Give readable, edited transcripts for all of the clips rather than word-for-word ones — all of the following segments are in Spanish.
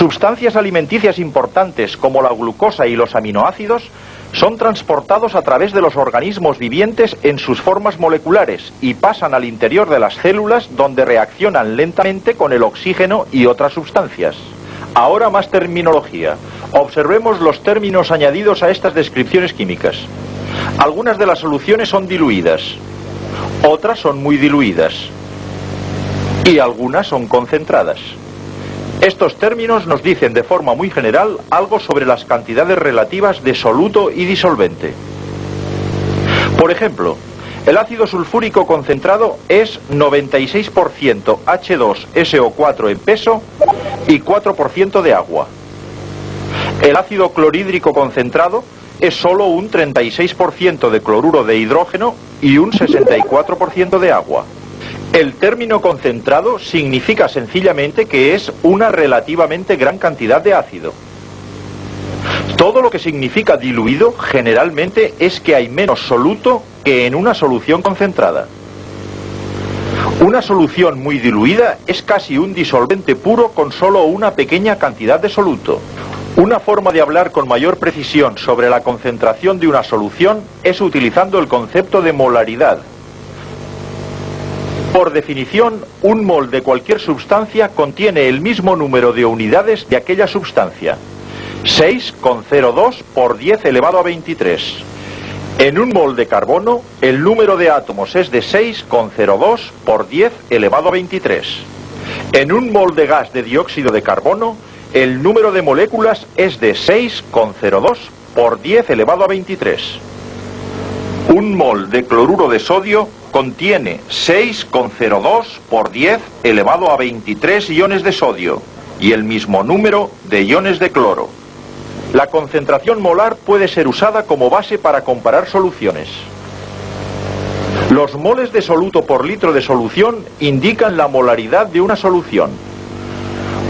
Sustancias alimenticias importantes como la glucosa y los aminoácidos son transportados a través de los organismos vivientes en sus formas moleculares y pasan al interior de las células, donde reaccionan lentamente con el oxígeno y otras sustancias. Ahora más terminología. Observemos los términos añadidos a estas descripciones químicas. Algunas de las soluciones son diluidas, otras son muy diluidas y algunas son concentradas. Estos términos nos dicen de forma muy general algo sobre las cantidades relativas de soluto y disolvente. Por ejemplo, el ácido sulfúrico concentrado es 96% H2SO4 en peso y 4% de agua. El ácido clorhídrico concentrado es solo un 36% de cloruro de hidrógeno y un 64% de agua. El término concentrado significa sencillamente que es una relativamente gran cantidad de ácido. Todo lo que significa diluido generalmente es que hay menos soluto que en una solución concentrada. Una solución muy diluida es casi un disolvente puro con solo una pequeña cantidad de soluto. Una forma de hablar con mayor precisión sobre la concentración de una solución es utilizando el concepto de molaridad. Por definición, un mol de cualquier sustancia contiene el mismo número de unidades de aquella sustancia, 6,02 por 10 elevado a 23. En un mol de carbono, el número de átomos es de 6,02 por 10 elevado a 23. En un mol de gas de dióxido de carbono, el número de moléculas es de 6,02 por 10 elevado a 23. Un mol de cloruro de sodio contiene 6,02 por 10 elevado a 23 iones de sodio y el mismo número de iones de cloro. La concentración molar puede ser usada como base para comparar soluciones. Los moles de soluto por litro de solución indican la molaridad de una solución.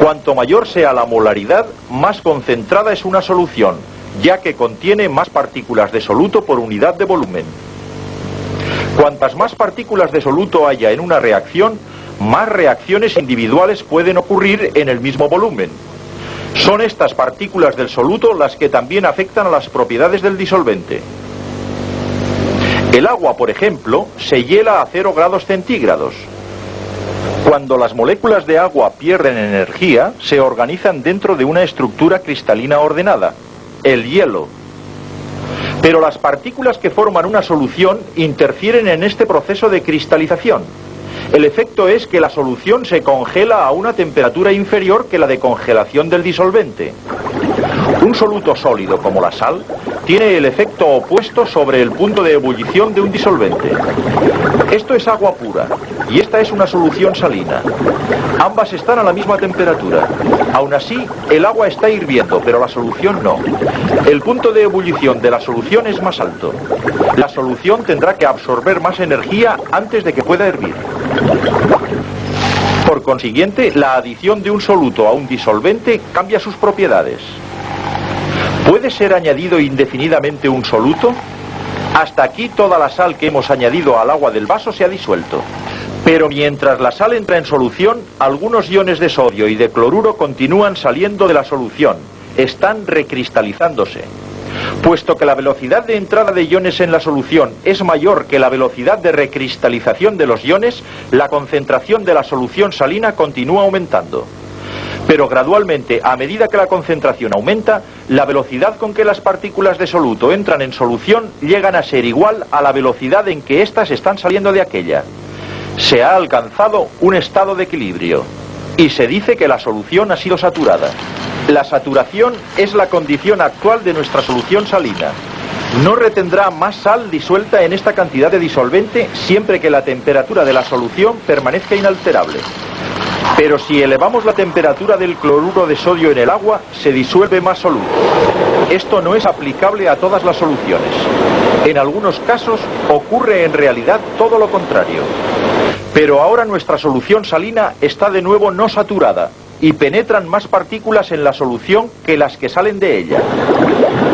Cuanto mayor sea la molaridad, más concentrada es una solución, ya que contiene más partículas de soluto por unidad de volumen. Cuantas más partículas de soluto haya en una reacción, más reacciones individuales pueden ocurrir en el mismo volumen. Son estas partículas del soluto las que también afectan a las propiedades del disolvente. El agua, por ejemplo, se hiela a 0 grados centígrados. Cuando las moléculas de agua pierden energía, se organizan dentro de una estructura cristalina ordenada, el hielo. Pero las partículas que forman una solución interfieren en este proceso de cristalización. El efecto es que la solución se congela a una temperatura inferior que la de congelación del disolvente. Un soluto sólido como la sal tiene el efecto opuesto sobre el punto de ebullición de un disolvente. Esto es agua pura y esta es una solución salina. Ambas están a la misma temperatura. Aún así, el agua está hirviendo, pero la solución no. El punto de ebullición de la solución es más alto. La solución tendrá que absorber más energía antes de que pueda hervir. Por consiguiente, la adición de un soluto a un disolvente cambia sus propiedades. ¿Puede ser añadido indefinidamente un soluto? Hasta aquí toda la sal que hemos añadido al agua del vaso se ha disuelto. Pero mientras la sal entra en solución, algunos iones de sodio y de cloruro continúan saliendo de la solución. Están recristalizándose. Puesto que la velocidad de entrada de iones en la solución es mayor que la velocidad de recristalización de los iones, la concentración de la solución salina continúa aumentando. Pero gradualmente, a medida que la concentración aumenta, la velocidad con que las partículas de soluto entran en solución llegan a ser igual a la velocidad en que éstas están saliendo de aquella. Se ha alcanzado un estado de equilibrio y se dice que la solución ha sido saturada. La saturación es la condición actual de nuestra solución salina. No retendrá más sal disuelta en esta cantidad de disolvente siempre que la temperatura de la solución permanezca inalterable. Pero si elevamos la temperatura del cloruro de sodio en el agua, se disuelve más soluto. Esto no es aplicable a todas las soluciones. En algunos casos ocurre en realidad todo lo contrario. Pero ahora nuestra solución salina está de nuevo no saturada y penetran más partículas en la solución que las que salen de ella.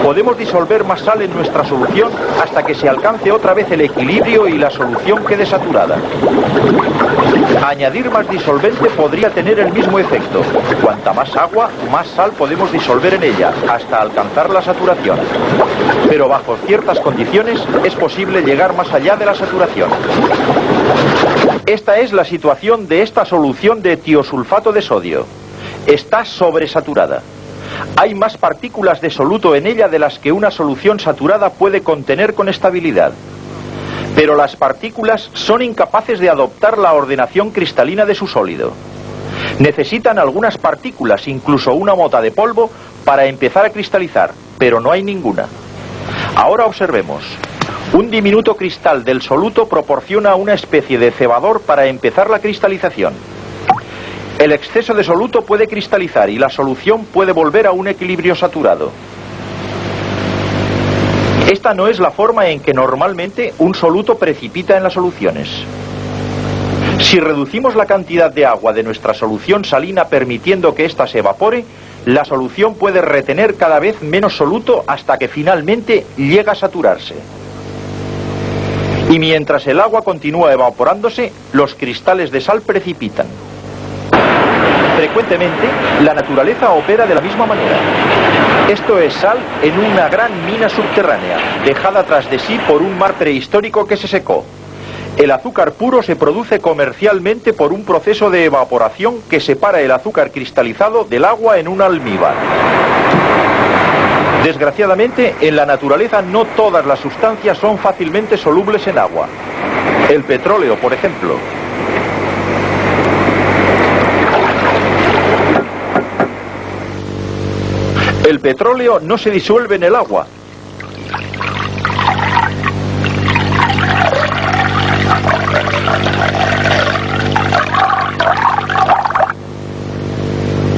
Podemos disolver más sal en nuestra solución hasta que se alcance otra vez el equilibrio y la solución quede saturada. Añadir más disolvente podría tener el mismo efecto. Cuanta más agua, más sal podemos disolver en ella, hasta alcanzar la saturación. Pero bajo ciertas condiciones es posible llegar más allá de la saturación. Esta es la situación de esta solución de tiosulfato de sodio. Está sobresaturada. Hay más partículas de soluto en ella de las que una solución saturada puede contener con estabilidad. Pero las partículas son incapaces de adoptar la ordenación cristalina de su sólido. Necesitan algunas partículas, incluso una mota de polvo, para empezar a cristalizar, pero no hay ninguna. Ahora observemos. Un diminuto cristal del soluto proporciona una especie de cebador para empezar la cristalización. El exceso de soluto puede cristalizar y la solución puede volver a un equilibrio saturado. Esta no es la forma en que normalmente un soluto precipita en las soluciones. Si reducimos la cantidad de agua de nuestra solución salina permitiendo que ésta se evapore, la solución puede retener cada vez menos soluto hasta que finalmente llega a saturarse. Y mientras el agua continúa evaporándose, los cristales de sal precipitan. Frecuentemente, la naturaleza opera de la misma manera. Esto es sal en una gran mina subterránea, dejada tras de sí por un mar prehistórico que se secó. El azúcar puro se produce comercialmente por un proceso de evaporación que separa el azúcar cristalizado del agua en un almíbar. Desgraciadamente, en la naturaleza no todas las sustancias son fácilmente solubles en agua. El petróleo, por ejemplo. El petróleo no se disuelve en el agua.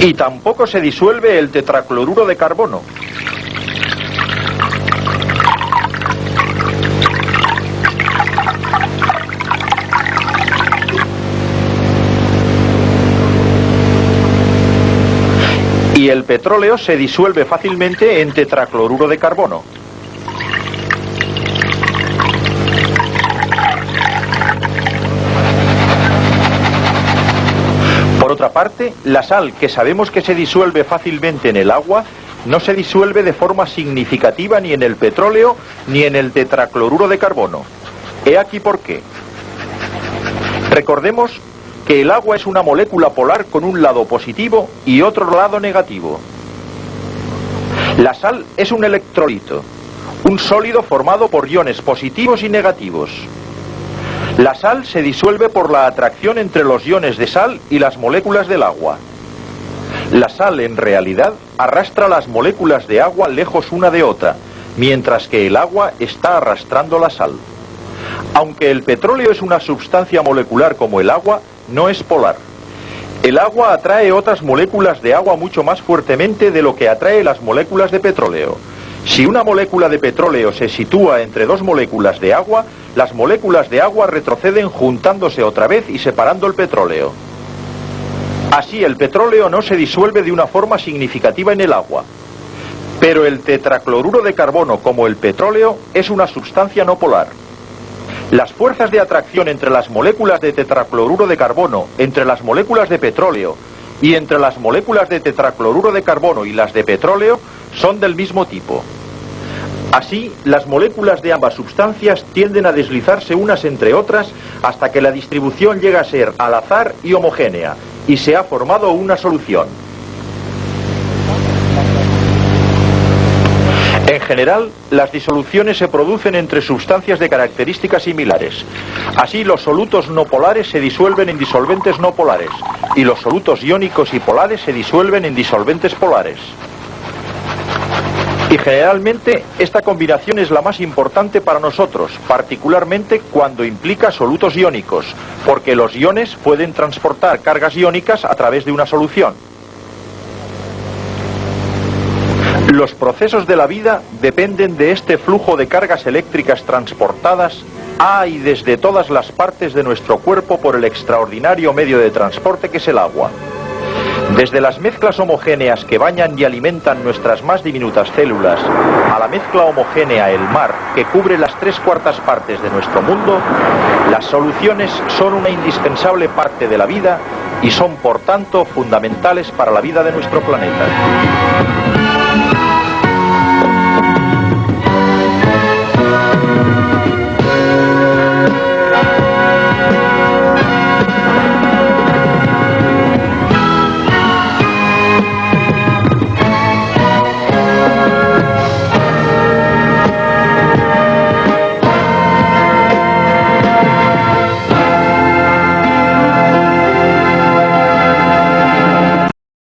Y tampoco se disuelve el tetracloruro de carbono. Y el petróleo se disuelve fácilmente en tetracloruro de carbono. Por otra parte, la sal, que sabemos que se disuelve fácilmente en el agua, no se disuelve de forma significativa ni en el petróleo ni en el tetracloruro de carbono. He aquí por qué. Recordemos que el agua es una molécula polar con un lado positivo y otro lado negativo. La sal es un electrolito, un sólido formado por iones positivos y negativos. La sal se disuelve por la atracción entre los iones de sal y las moléculas del agua. La sal, en realidad, arrastra las moléculas de agua lejos una de otra, mientras que el agua está arrastrando la sal. Aunque el petróleo es una sustancia molecular como el agua, no es polar. El agua atrae otras moléculas de agua mucho más fuertemente de lo que atrae las moléculas de petróleo. Si una molécula de petróleo se sitúa entre dos moléculas de agua, las moléculas de agua retroceden juntándose otra vez y separando el petróleo. Así, el petróleo no se disuelve de una forma significativa en el agua. Pero el tetracloruro de carbono, como el petróleo, es una sustancia no polar. Las fuerzas de atracción entre las moléculas de tetracloruro de carbono, entre las moléculas de petróleo y entre las moléculas de tetracloruro de carbono y las de petróleo son del mismo tipo. Así, las moléculas de ambas sustancias tienden a deslizarse unas entre otras hasta que la distribución llega a ser al azar y homogénea, y se ha formado una solución. En general, las disoluciones se producen entre sustancias de características similares. Así, los solutos no polares se disuelven en disolventes no polares, y los solutos iónicos y polares se disuelven en disolventes polares. Y generalmente, esta combinación es la más importante para nosotros, particularmente cuando implica solutos iónicos, porque los iones pueden transportar cargas iónicas a través de una solución. Los procesos de la vida dependen de este flujo de cargas eléctricas transportadas a y desde todas las partes de nuestro cuerpo por el extraordinario medio de transporte que es el agua. Desde las mezclas homogéneas que bañan y alimentan nuestras más diminutas células, a la mezcla homogénea, el mar, que cubre las 3/4 partes de nuestro mundo, Las soluciones son una indispensable parte de la vida y son, por tanto, fundamentales para la vida de nuestro planeta.